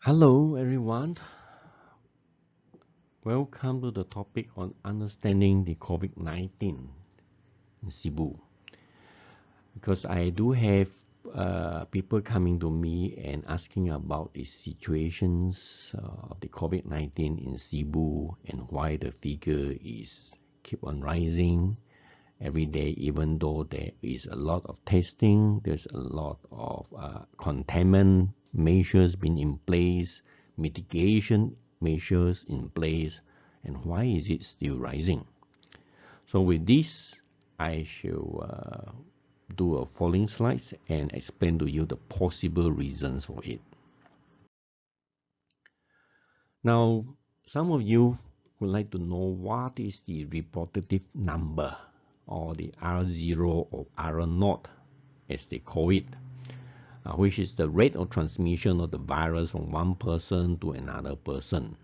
Hello everyone, welcome to the topic on understanding the COVID-19 in Sibu. Because I do have people coming to me and asking about the situations of the COVID-19 in Sibu and why the figure is keep on rising every day, even though there is a lot of testing, there's a lot of containment measures being in place, mitigation measures in place, and why is it still rising? So with this, I shall do a following slides and explain to you the possible reasons for it. Now, some of you would like to know what is the reproductive number, or the R0 or R-naught as they call it, which is the rate of transmission of the virus from one person to another person.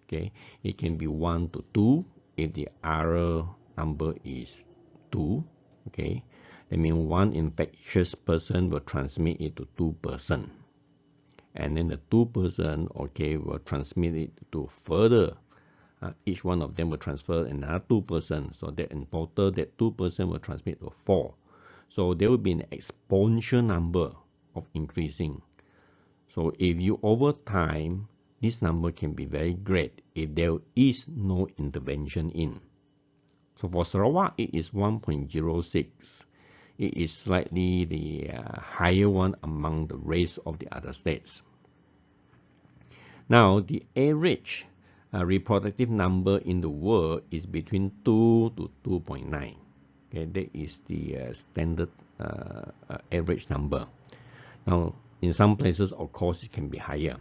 Okay, it can be 1 to 2 if the R number is 2. Okay, that means one infectious person will transmit it to 2 persons, and then the 2 persons, okay, will transmit it to further. Each one of them will transfer another 2 persons, so that in total that 2 persons will transmit to 4. So there will be an exponential number of increasing. So if you over time, this number can be very great if there is no intervention in. So for Sarawak, it is 1.06. It is slightly the higher one among the rest of the other states. Now, the average reproductive number in the world is between 2 to 2.9. Okay, that is the standard average number. Now, in some places, of course, it can be higher.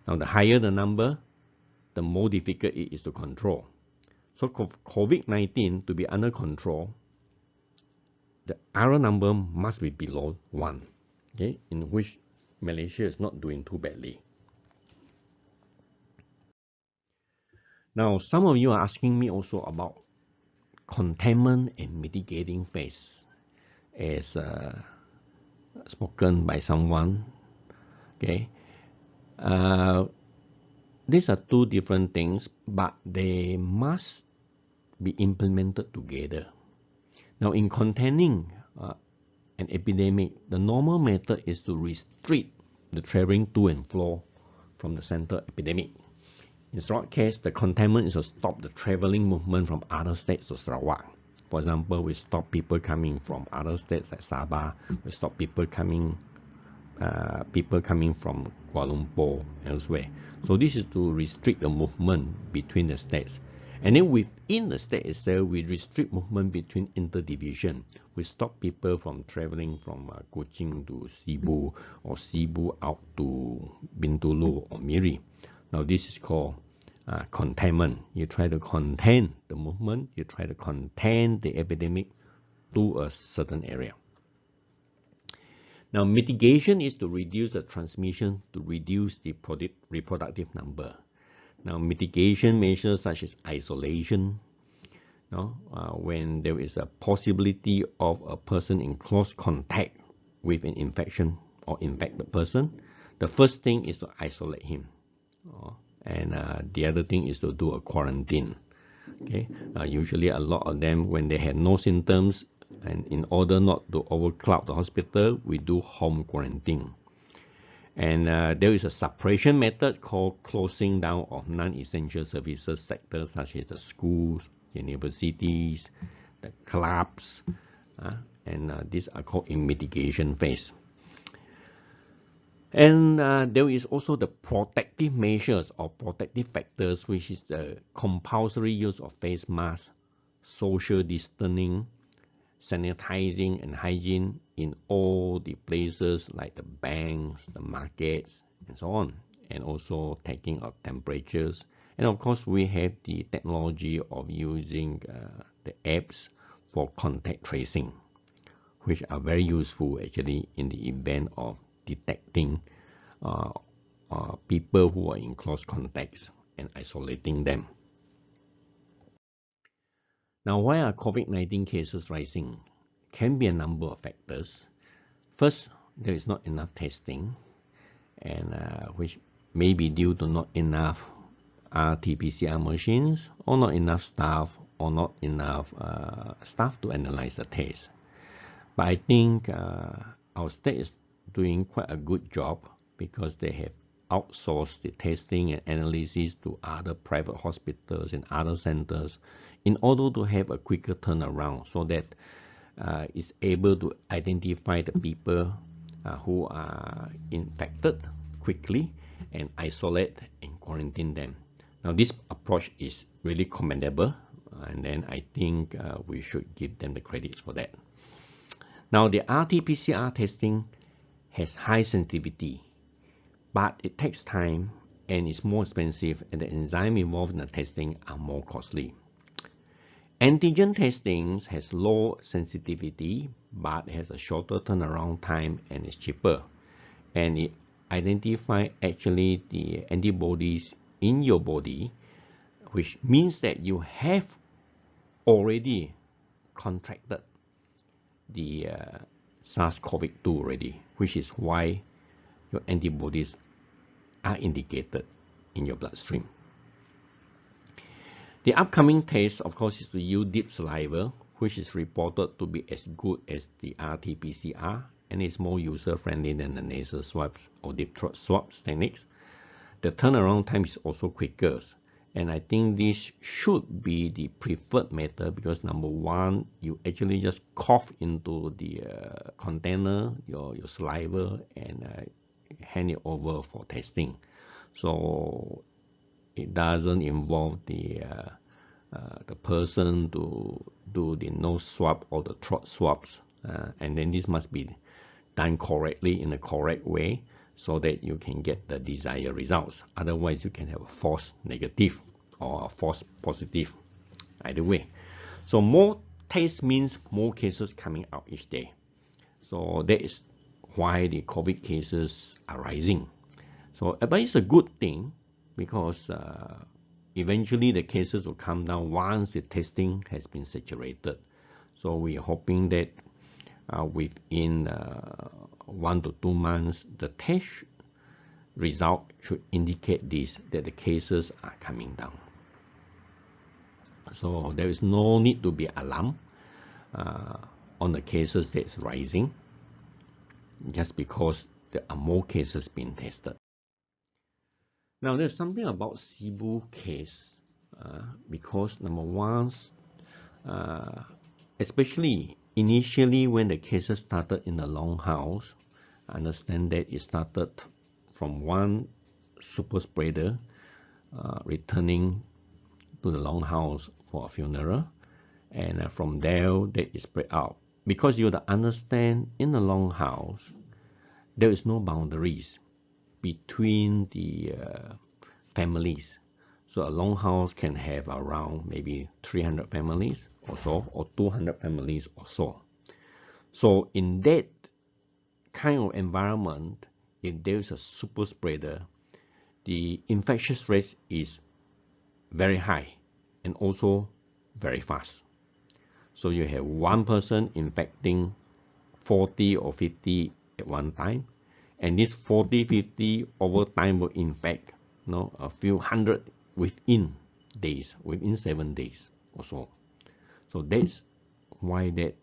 Now, the higher the number, the more difficult it is to control. So, COVID-19 to be under control, the R number must be below 1, okay, in which Malaysia is not doing too badly. Now, some of you are asking me also about containment and mitigating phase, as spoken by someone. Okay, these are two different things, but they must be implemented together. Now, in containing an epidemic, the normal method is to restrict the traveling to and fro from the center epidemic. In Sarawak case, the containment is to stop the traveling movement from other states to Sarawak. For example, we stop people coming from other states like Sabah. We stop people coming from Kuala Lumpur, elsewhere. So this is to restrict the movement between the states. And then within the state itself, we restrict movement between interdivision. We stop people from traveling from Kuching to Sibu, or Sibu out to Bintulu or Miri. Now this is called containment. You try to contain the movement, you try to contain the epidemic to a certain area. Now, mitigation is to reduce the transmission, to reduce the reproductive number. Now, mitigation measures such as isolation, when there is a possibility of a person in close contact with an infection or infected person, the first thing is to isolate him. And the other thing is to do a quarantine. Okay, usually a lot of them, when they have no symptoms, and in order not to overcrowd the hospital, we do home quarantine. And there is a suppression method called closing down of non-essential services sectors, such as the schools, universities, the clubs, and these are called in mitigation phase. And there is also the protective measures or protective factors, which is the compulsory use of face masks, social distancing, sanitizing and hygiene in all the places like the banks, the markets, and so on, and also taking of temperatures. And of course, we have the technology of using the apps for contact tracing, which are very useful actually in the event of detecting people who are in close contacts and isolating them. Now, why are COVID-19 cases rising? Can be a number of factors. First, there is not enough testing, and which may be due to not enough RT-PCR machines, or not enough staff, or not enough staff to analyze the test. But I think our state is doing quite a good job because they have outsourced the testing and analysis to other private hospitals and other centers in order to have a quicker turnaround, so that it's able to identify the people who are infected quickly and isolate and quarantine them. Now, this approach is really commendable, and then I think we should give them the credit for that. Now, the RT-PCR testing has high sensitivity, but it takes time and is more expensive, and the enzyme involved in the testing are more costly. Antigen testing has low sensitivity, but has a shorter turnaround time and is cheaper. And it identifies actually the antibodies in your body, which means that you have already contracted the SARS-CoV-2 already, which is why your antibodies are indicated in your bloodstream. The upcoming test, of course, is to use deep saliva, which is reported to be as good as the RT-PCR and is more user-friendly than the nasal swabs or deep throat swabs techniques. The turnaround time is also quicker, and I think this should be the preferred method because number one, you actually just cough into the container, your saliva, and hand it over for testing. So it doesn't involve the person to do the nose swab or the throat swabs, and then this must be done correctly in the correct way so that you can get the desired results. Otherwise, you can have a false negative or a false positive, either way. So more tests means more cases coming out each day. So that is why the COVID cases are rising. So, but it's a good thing because eventually the cases will come down once the testing has been saturated. So we are hoping that within 1 to 2 months, the test result should indicate this, that the cases are coming down. So there is no need to be alarmed on the cases that's rising, just because there are more cases being tested. Now, there's something about Sibu case because number one, especially initially when the cases started in the longhouse, I understand that it started from one super spreader returning to the longhouse for a funeral, and from there that is spread out. Because you have to understand, in the longhouse, there is no boundaries between the families. So a longhouse can have around maybe 300 families or so, or 200 families or so. So in that kind of environment, if there's a super spreader, the infectious rate is very high and also very fast. So you have one person infecting 40 or 50 at one time, and this 40, 50 over time will infect a few hundred within days, within 7 days or so. So that's why that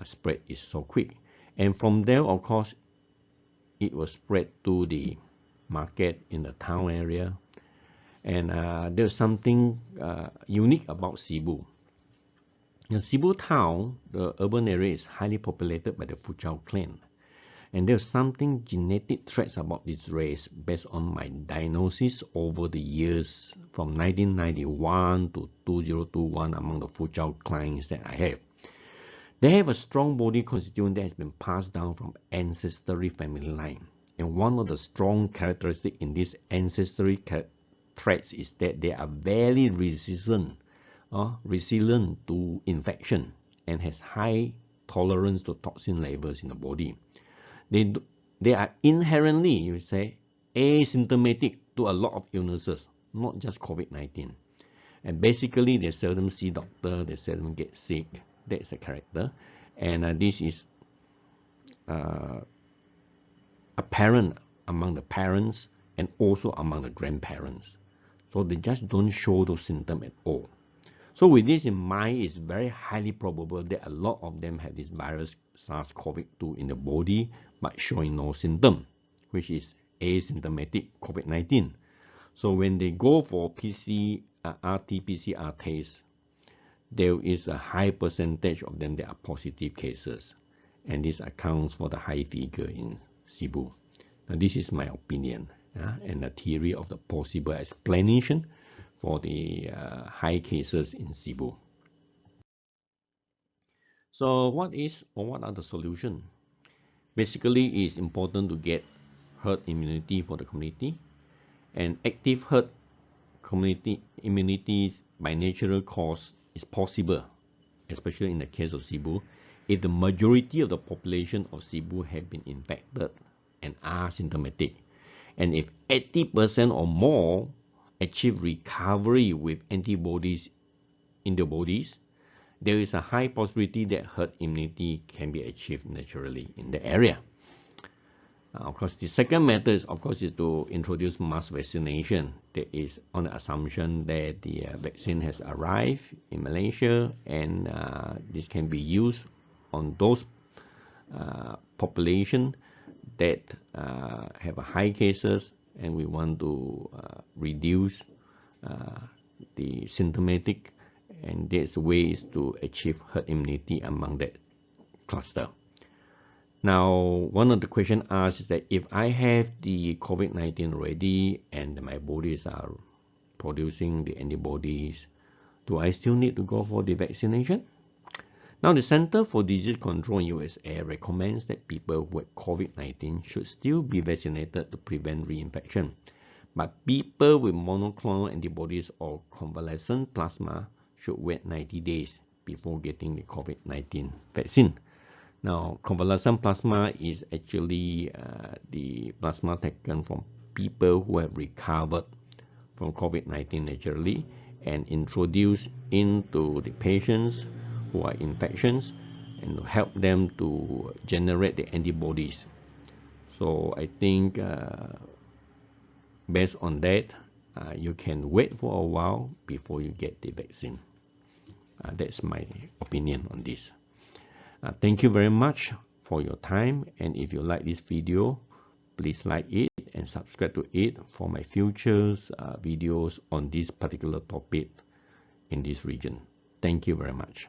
spread is so quick. And from there, of course, it will spread to the market in the town area. And there's something unique about Sibu. In Sibu town, the urban area is highly populated by the Foochow clan. And there's something genetic traits about this race based on my diagnosis over the years from 1991 to 2021 among the Foochow clients that I have. They have a strong body constituent that has been passed down from ancestry family line. And one of the strong characteristics in these ancestry traits is that they are very resilient to infection and has high tolerance to toxin levels in the body. They are inherently, you say, asymptomatic to a lot of illnesses, not just COVID-19. And basically, they seldom see doctor, they seldom get sick. That's a character. And this is apparent among the parents and also among the grandparents. So they just don't show those symptoms at all. So with this in mind, it's very highly probable that a lot of them have this virus SARS-CoV-2 in the body but showing no symptom, which is asymptomatic COVID-19. So when they go for RT-PCR test, there is a high percentage of them that are positive cases, and this accounts for the high figure in Sibu. Now this is my opinion and a theory of the possible explanation for the high cases in Sibu. So what are the solutions? Basically, it's important to get herd immunity for the community, and active herd community immunity by natural cause is possible, especially in the case of Sibu, if the majority of the population of Sibu have been infected and are symptomatic, and if 80% or more achieve recovery with antibodies in their bodies, there is a high possibility that herd immunity can be achieved naturally in the area. Of course, the second method is to introduce mass vaccination. That is on the assumption that the vaccine has arrived in Malaysia, and this can be used on those population that have a high cases, and we want to reduce the symptomatic, and there's ways to achieve herd immunity among that cluster. Now, one of the questions asked is that if I have the COVID-19 already and my bodies are producing the antibodies, do I still need to go for the vaccination? Now, the Center for Disease Control in USA recommends that people with COVID-19 should still be vaccinated to prevent reinfection. But people with monoclonal antibodies or convalescent plasma should wait 90 days before getting the COVID-19 vaccine. Now, convalescent plasma is actually the plasma taken from people who have recovered from COVID-19 naturally and introduced into the patients who are infections, and to help them to generate the antibodies. So I think based on that, you can wait for a while before you get the vaccine. That's my opinion on this. Thank you very much for your time, and if you like this video, please like it and subscribe to it for my future videos on this particular topic in this region. Thank you very much.